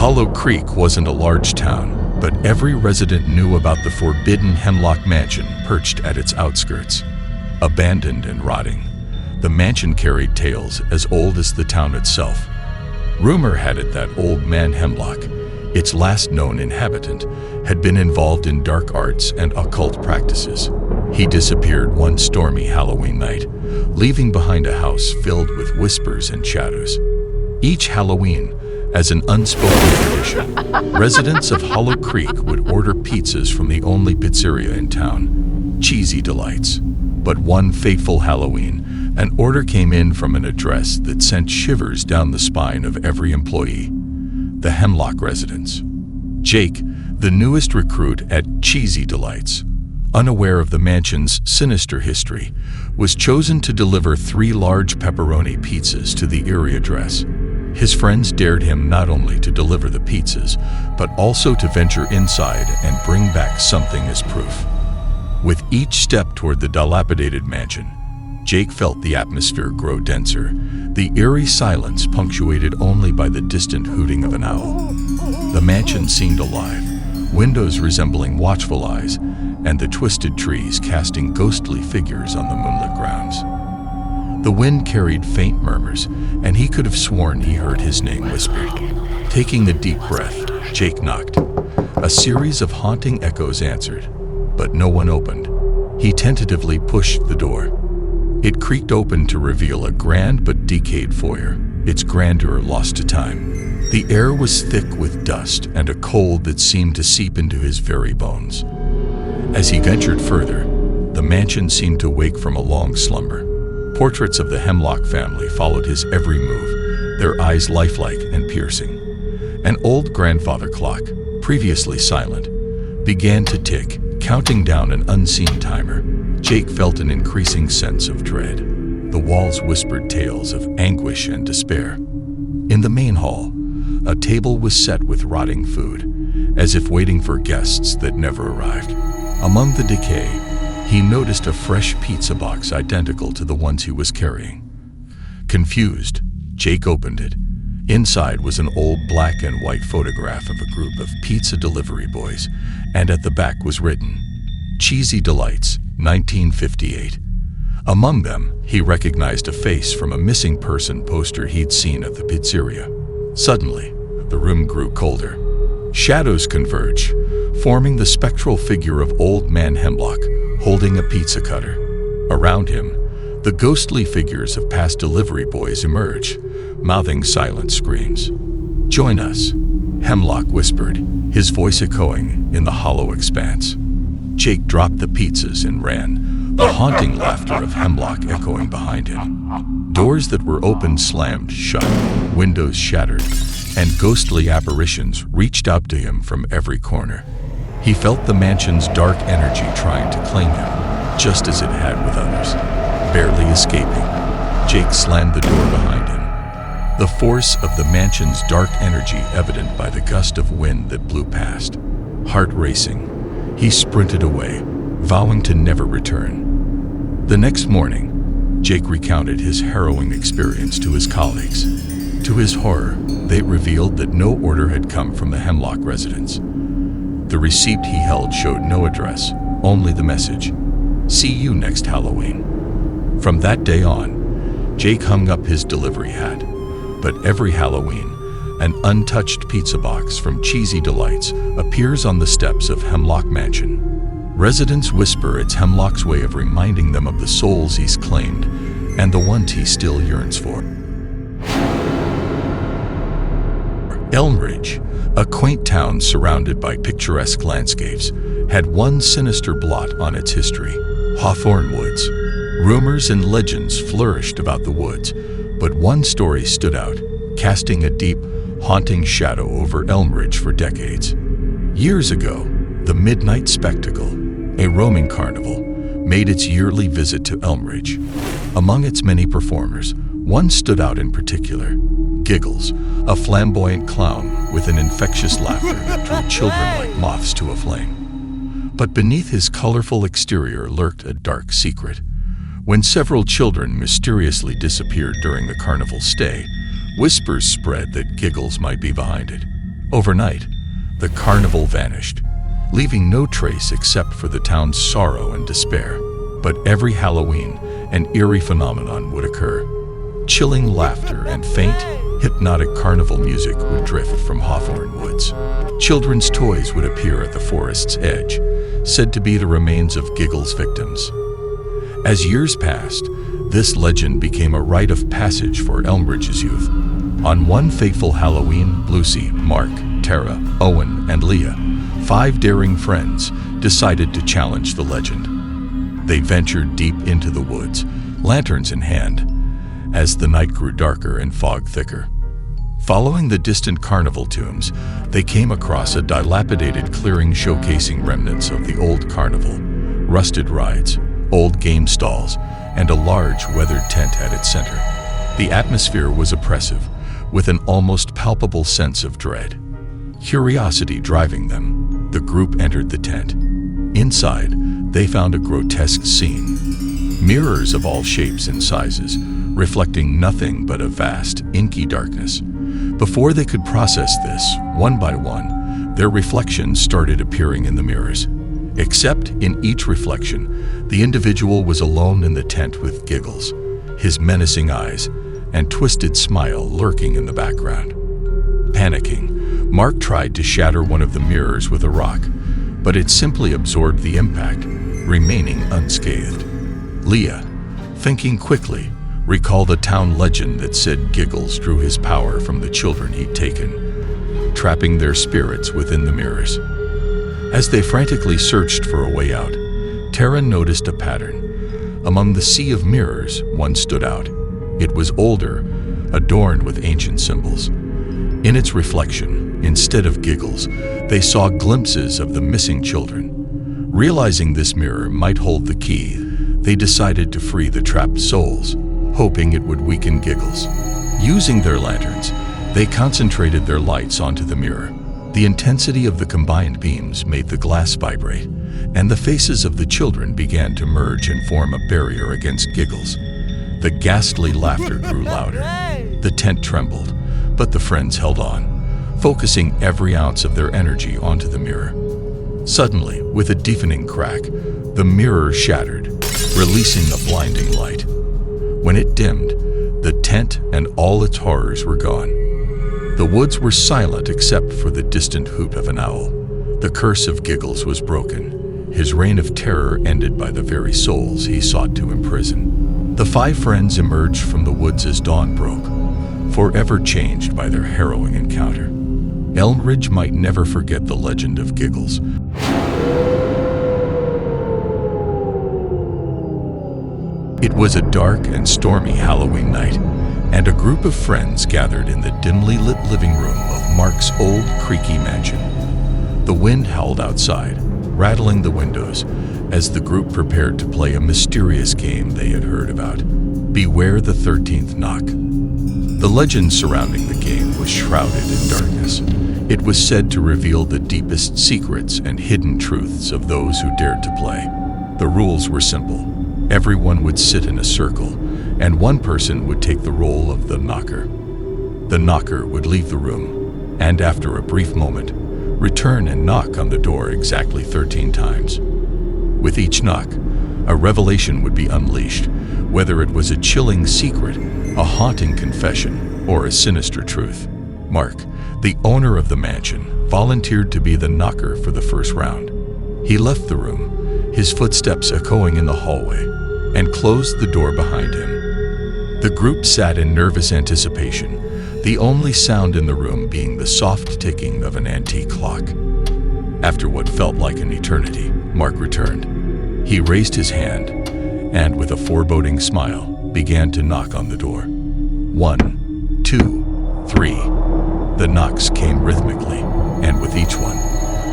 Hollow Creek wasn't a large town, but every resident knew about the forbidden Hemlock Mansion perched at its outskirts. Abandoned and rotting, the mansion carried tales as old as the town itself. Rumor had it that Old Man Hemlock, its last known inhabitant, had been involved in dark arts and occult practices. He disappeared one stormy Halloween night, leaving behind a house filled with whispers and shadows. Each Halloween, as an unspoken tradition, residents of Hollow Creek would order pizzas from the only pizzeria in town, Cheesy Delights. But one fateful Halloween, an order came in from an address that sent shivers down the spine of every employee: the Hemlock residence. Jake, the newest recruit at Cheesy Delights, unaware of the mansion's sinister history, was chosen to deliver 3 large pepperoni pizzas to the eerie address. His friends dared him not only to deliver the pizzas, but also to venture inside and bring back something as proof. With each step toward the dilapidated mansion, Jake felt the atmosphere grow denser, the eerie silence punctuated only by the distant hooting of an owl. The mansion seemed alive, windows resembling watchful eyes, and the twisted trees casting ghostly figures on the moonlit grounds. The wind carried faint murmurs, and he could have sworn he heard his name whispered. Taking a deep breath, Jake knocked. A series of haunting echoes answered, but no one opened. He tentatively pushed the door. It creaked open to reveal a grand but decayed foyer, its grandeur lost to time. The air was thick with dust and a cold that seemed to seep into his very bones. As he ventured further, the mansion seemed to wake from a long slumber. Portraits of the Hemlock family followed his every move, their eyes lifelike and piercing. An old grandfather clock, previously silent, began to tick, counting down an unseen timer. Jake felt an increasing sense of dread. The walls whispered tales of anguish and despair. In the main hall, a table was set with rotting food, as if waiting for guests that never arrived. Among the decay, he noticed a fresh pizza box identical to the ones he was carrying. Confused, Jake opened it. Inside was an old black and white photograph of a group of pizza delivery boys, and at the back was written, Cheesy Delights, 1958. Among them, he recognized a face from a missing person poster he'd seen at the pizzeria. Suddenly, the room grew colder. Shadows converged, forming the spectral figure of Old Man Hemlock, holding a pizza cutter. Around him, the ghostly figures of past delivery boys emerged, mouthing silent screams. "Join us," Hemlock whispered, his voice echoing in the hollow expanse. Jake dropped the pizzas and ran, the haunting laughter of Hemlock echoing behind him. Doors that were open slammed shut, windows shattered, and ghostly apparitions reached out to him from every corner. He felt the mansion's dark energy trying to claim him, just as it had with others. Barely escaping, Jake slammed the door behind him, the force of the mansion's dark energy evident by the gust of wind that blew past. Heart racing, he sprinted away, vowing to never return. The next morning, Jake recounted his harrowing experience to his colleagues. To his horror, they revealed that no order had come from the Hemlock residence. The receipt he held showed no address, only the message, "See you next Halloween." From that day on, Jake hung up his delivery hat. But every Halloween, an untouched pizza box from Cheesy Delights appears on the steps of Hemlock Mansion. Residents whisper it's Hemlock's way of reminding them of the souls he's claimed and the ones he still yearns for. Elmridge, a quaint town surrounded by picturesque landscapes, had one sinister blot on its history: Hawthorne Woods. Rumors and legends flourished about the woods, but one story stood out, casting a deep, haunting shadow over Elmridge for decades. Years ago, the Midnight Spectacle, a roaming carnival, made its yearly visit to Elmridge. Among its many performers, one stood out in particular: Giggles, a flamboyant clown with an infectious laughter that drew children like moths to a flame. But beneath his colorful exterior lurked a dark secret. When several children mysteriously disappeared during the carnival stay, whispers spread that Giggles might be behind it. Overnight, the carnival vanished, leaving no trace except for the town's sorrow and despair. But every Halloween, an eerie phenomenon would occur. Chilling laughter and faint, hypnotic carnival music would drift from Hawthorne Woods. Children's toys would appear at the forest's edge, said to be the remains of Giggles' victims. As years passed, this legend became a rite of passage for Elmridge's youth. On one fateful Halloween, Lucy, Mark, Tara, Owen, and Leah, 5 daring friends, decided to challenge the legend. They ventured deep into the woods, lanterns in hand, as the night grew darker and fog thicker. Following the distant carnival tunes, they came across a dilapidated clearing showcasing remnants of the old carnival, rusted rides, old game stalls, and a large weathered tent at its center. The atmosphere was oppressive, with an almost palpable sense of dread. Curiosity driving them, the group entered the tent. Inside, they found a grotesque scene. Mirrors of all shapes and sizes, reflecting nothing but a vast, inky darkness. Before they could process this, one by one, their reflections started appearing in the mirrors. Except in each reflection, the individual was alone in the tent with Giggles, his menacing eyes and twisted smile lurking in the background. Panicking, Mark tried to shatter one of the mirrors with a rock, but it simply absorbed the impact, remaining unscathed. Leah, thinking quickly, recalled a town legend that said Giggles drew his power from the children he'd taken, trapping their spirits within the mirrors. As they frantically searched for a way out, Tara noticed a pattern. Among the sea of mirrors, one stood out. It was older, adorned with ancient symbols. In its reflection, instead of Giggles, they saw glimpses of the missing children. Realizing this mirror might hold the key, they decided to free the trapped souls, hoping it would weaken Giggles. Using their lanterns, they concentrated their lights onto the mirror. The intensity of the combined beams made the glass vibrate, and the faces of the children began to merge and form a barrier against Giggles. The ghastly laughter grew louder. The tent trembled, but the friends held on, focusing every ounce of their energy onto the mirror. Suddenly, with a deafening crack, the mirror shattered, releasing a blinding light. When it dimmed, the tent and all its horrors were gone. The woods were silent except for the distant hoot of an owl. The curse of Giggles was broken, his reign of terror ended by the very souls he sought to imprison. The 5 friends emerged from the woods as dawn broke, forever changed by their harrowing encounter. Elmridge might never forget the legend of Giggles. It was a dark and stormy Halloween night, and a group of friends gathered in the dimly lit living room of Mark's old, creaky mansion. The wind howled outside, rattling the windows, as the group prepared to play a mysterious game they had heard about. Beware the 13th knock. The legend surrounding the game was shrouded in darkness. It was said to reveal the deepest secrets and hidden truths of those who dared to play. The rules were simple. Everyone would sit in a circle, and one person would take the role of the knocker. The knocker would leave the room, and after a brief moment, return and knock on the door exactly 13 times. With each knock, a revelation would be unleashed, whether it was a chilling secret, a haunting confession, or a sinister truth. Mark, the owner of the mansion, volunteered to be the knocker for the first round. He left the room, his footsteps echoing in the hallway, and closed the door behind him. The group sat in nervous anticipation, the only sound in the room being the soft ticking of an antique clock. After what felt like an eternity, Mark returned. He raised his hand, and with a foreboding smile, began to knock on the door. 1, 2, 3. The knocks came rhythmically, and with each one,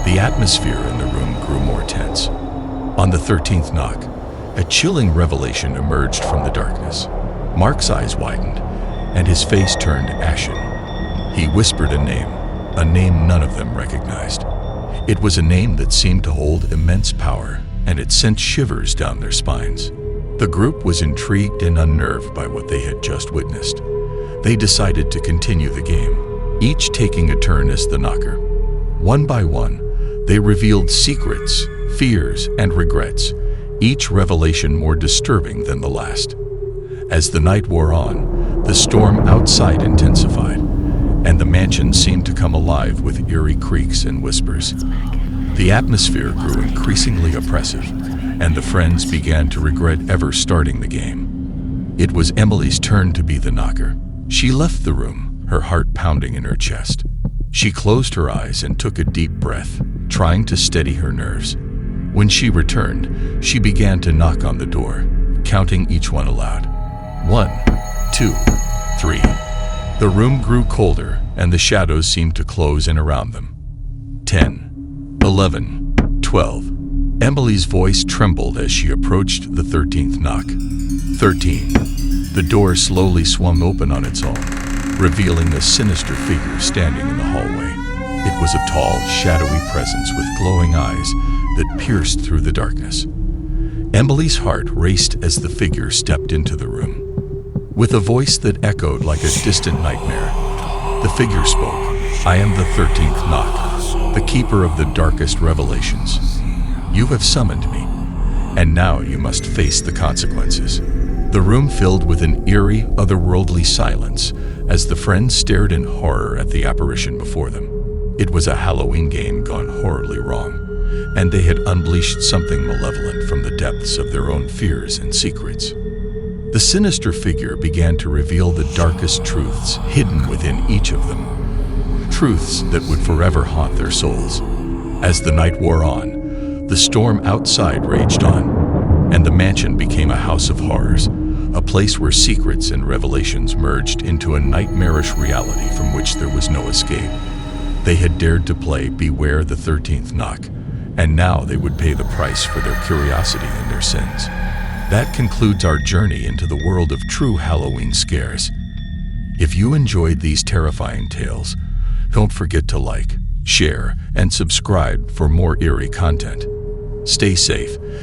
the atmosphere in the room grew more tense. On the 13th knock, a chilling revelation emerged from the darkness. Mark's eyes widened, and his face turned ashen. He whispered a name none of them recognized. It was a name that seemed to hold immense power, and it sent shivers down their spines. The group was intrigued and unnerved by what they had just witnessed. They decided to continue the game. each taking a turn as the knocker. One by one, they revealed secrets, fears, and regrets, each revelation more disturbing than the last. As the night wore on, the storm outside intensified, and the mansion seemed to come alive with eerie creaks and whispers. The atmosphere grew increasingly oppressive, and the friends began to regret ever starting the game. It was Emily's turn to be the knocker. She left the room, her heart pounding in her chest. She closed her eyes and took a deep breath, trying to steady her nerves. When she returned, she began to knock on the door, counting each one aloud. 1, 2, 3. The room grew colder, and the shadows seemed to close in around them. 10, 11, 12. Emily's voice trembled as she approached the 13th knock. 13. The door slowly swung open on its own, revealing a sinister figure standing in the hallway. It was a tall, shadowy presence with glowing eyes that pierced through the darkness. Emily's heart raced as the figure stepped into the room. With a voice that echoed like a distant nightmare, the figure spoke. "I am the 13th knock, the keeper of the darkest revelations. You have summoned me, and now you must face the consequences." The room filled with an eerie, otherworldly silence as the friends stared in horror at the apparition before them. It was a Halloween game gone horribly wrong, and they had unleashed something malevolent from the depths of their own fears and secrets. The sinister figure began to reveal the darkest truths hidden within each of them, truths that would forever haunt their souls. As the night wore on, the storm outside raged on, and the mansion became a house of horrors, a place where secrets and revelations merged into a nightmarish reality from which there was no escape. They had dared to play Beware the 13th Knock, and now they would pay the price for their curiosity and their sins. That concludes our journey into the world of true Halloween scares. If you enjoyed these terrifying tales, don't forget to like, share, and subscribe for more eerie content. Stay safe